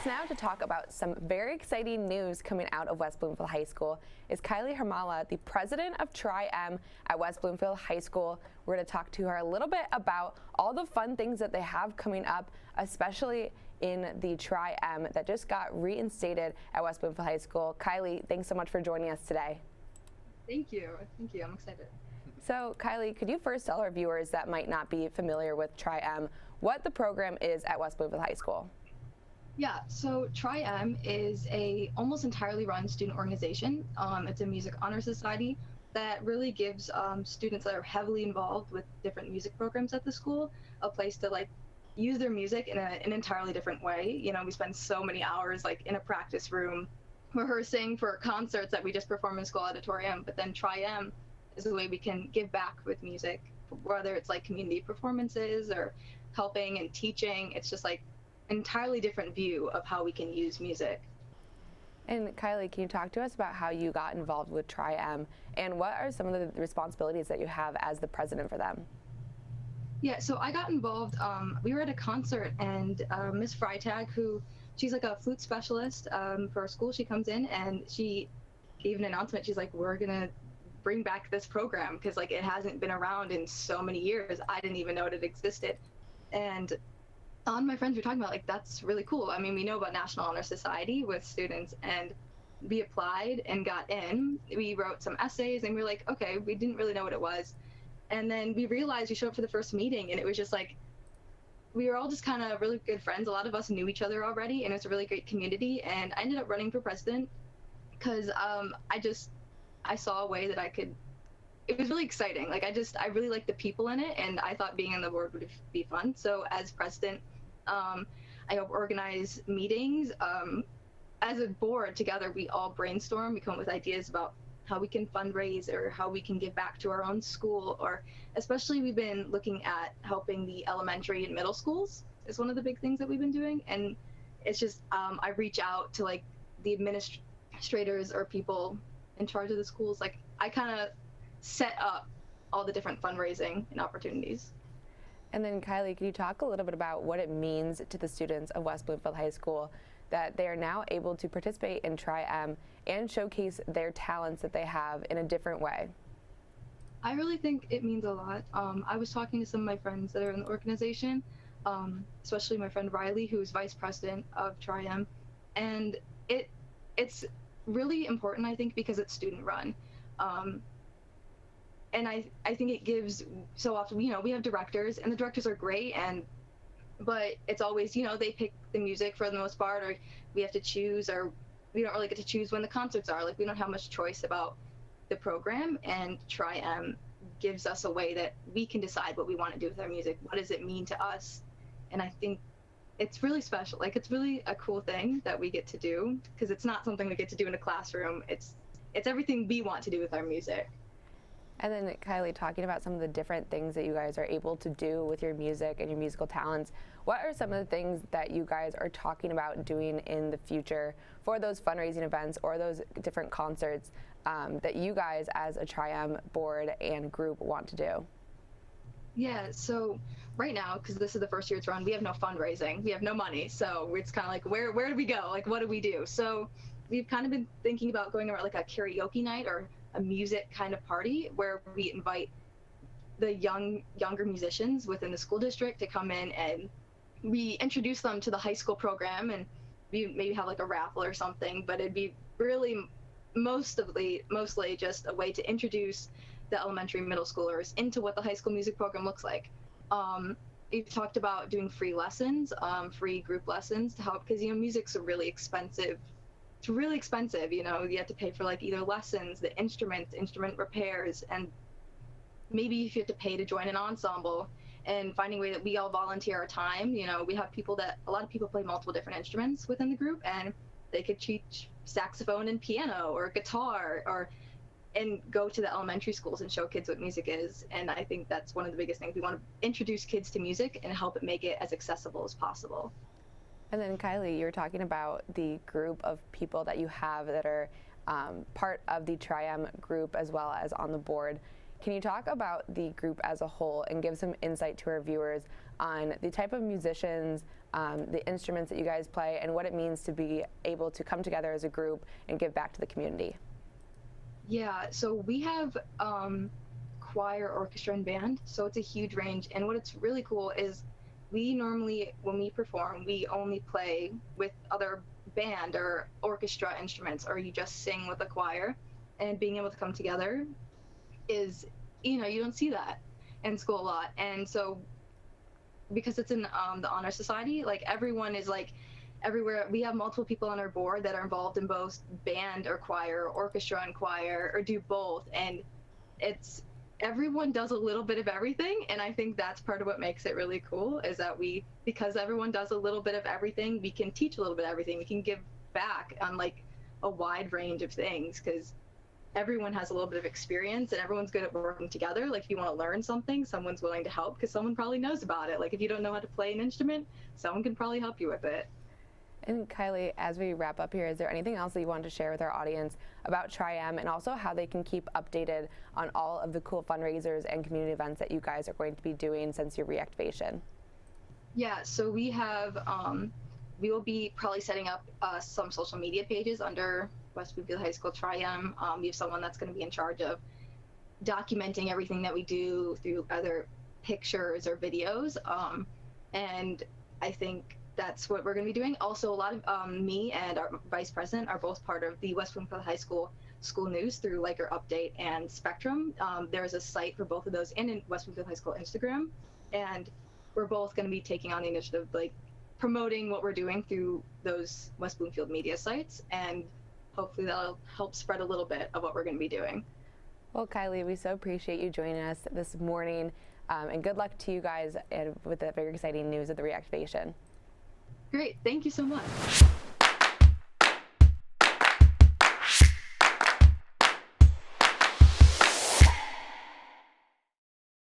now to talk about some very exciting news coming out of West Bloomfield High School is Kylie Harmala, the president of Tri-M at West Bloomfield High School. We're going to talk to her a little bit about all the fun things that they have coming up, especially in the Tri-M that just got reinstated at West Bloomfield High School. Kylie, thanks so much for joining us today. Thank you. I'm excited. So Kylie, could you first tell our viewers that might not be familiar with Tri-M what the program is at West Bloomfield High School? Yeah, so Tri-M is a almost entirely run student organization. It's a music honor society that really gives students that are heavily involved with different music programs at the school a place to use their music in an entirely different way. You know, we spend so many hours in a practice room rehearsing for concerts that we just perform in school auditorium, but then Tri-M is the way we can give back with music, whether it's community performances or helping and teaching. It's just entirely different view of how we can use music. And Kylie, can you talk to us about how you got involved with Tri-M and what are some of the responsibilities that you have as the president for them? Yeah, so I got involved, we were at a concert and Miss Freitag, she's a flute specialist for our school, she comes in and she gave an announcement. She's like, we're gonna bring back this program because it hasn't been around in so many years. I didn't even know it existed. And my friends were talking about that's really cool. I mean, we know about National Honor Society with students, and we applied and got in. We wrote some essays and we were like, okay, we didn't really know what it was. And then we realized we showed up for the first meeting and it was just we were all just kind of really good friends. A lot of us knew each other already and it was a really great community. And I ended up running for president because I saw a way that I could. It was really exciting. I really liked the people in it, and I thought being on the board would be fun. So as president, I help organize meetings. As a board together, we all brainstorm, we come up with ideas about how we can fundraise or how we can give back to our own school, or especially we've been looking at helping the elementary and middle schools is one of the big things that we've been doing. And it's just, I reach out to the administrators or people in charge of the schools. I kind of set up all the different fundraising and opportunities. And then Kylie, can you talk a little bit about what it means to the students of West Bloomfield High School that they are now able to participate in Tri-M and showcase their talents that they have in a different way? I really think it means a lot. I was talking to some of my friends that are in the organization, especially my friend Riley, who is vice president of Tri-M, and it's really important, I think, because it's student run. And I think it gives, so often, we have directors and the directors are great, but it's always, they pick the music for the most part, or we have to choose, or we don't really get to choose when the concerts are. We don't have much choice about the program, and Tri-M gives us a way that we can decide what we want to do with our music. What does it mean to us? And I think it's really special. It's really a cool thing that we get to do, because it's not something we get to do in a classroom. It's everything we want to do with our music. And then Kylie, talking about some of the different things that you guys are able to do with your music and your musical talents, what are some of the things that you guys are talking about doing in the future for those fundraising events or those different concerts that you guys as a Tri-M board and group want to do? Yeah, so right now, because this is the first year it's run, we have no fundraising, we have no money, so it's kind of where do we go? What do we do? So we've kind of been thinking about going around a karaoke night or a music kind of party where we invite the younger musicians within the school district to come in, and we introduce them to the high school program, and we maybe have a raffle or something, but it'd be really mostly just a way to introduce the elementary and middle schoolers into what the high school music program looks like. We've talked about doing free lessons, free group lessons to help, because music's really expensive. It's really expensive, you have to pay for either lessons, the instrument repairs, and maybe if you have to pay to join an ensemble, and finding a way that we all volunteer our time. We have a lot of people play multiple different instruments within the group, and they could teach saxophone and piano or guitar, and go to the elementary schools and show kids what music is. And I think that's one of the biggest things. We want to introduce kids to music and help it make it as accessible as possible. And then Kylie, you're talking about the group of people that you have that are part of the Tri-M group as well as on the board. Can you talk about the group as a whole and give some insight to our viewers on the type of musicians, the instruments that you guys play, and what it means to be able to come together as a group and give back to the community? Yeah, so we have choir, orchestra, and band, so it's a huge range. And what it's really cool is we normally, when we perform, we only play with other band or orchestra instruments, or you just sing with a choir. And being able to come together is, you don't see that in school a lot. And so because it's in the honor society, like everyone is like everywhere. We have multiple people on our board that are involved in both band or choir, or orchestra and choir, or do both. And it's everyone does a little bit of everything. And I think that's part of what makes it really cool, is that because everyone does a little bit of everything, we can teach a little bit of everything. We can give back on like a wide range of things, because everyone has a little bit of experience and everyone's good at working together. Like if you want to learn something, someone's willing to help because someone probably knows about it. Like if you don't know how to play an instrument, someone can probably help you with it. And Kylie, as we wrap up here, is there anything else that you want to share with our audience about Tri-M, and also how they can keep updated on all of the cool fundraisers and community events that you guys are going to be doing since your reactivation? Yeah, so we have, we will be probably setting up some social media pages under West Bloomfield High School Tri-M. We have someone that's going to be in charge of documenting everything that we do through either pictures or videos. And I think that's what we're going to be doing. Also, a lot of me and our vice president are both part of the West Bloomfield High School news through Liker Update and Spectrum. There's a site for both of those in West Bloomfield High School Instagram. And we're both going to be taking on the initiative, like promoting what we're doing through those West Bloomfield media sites. And hopefully that'll help spread a little bit of what we're going to be doing. Well, Kylie, we so appreciate you joining us this morning, and good luck to you guys with the very exciting news of the reactivation. Great. Thank you so much.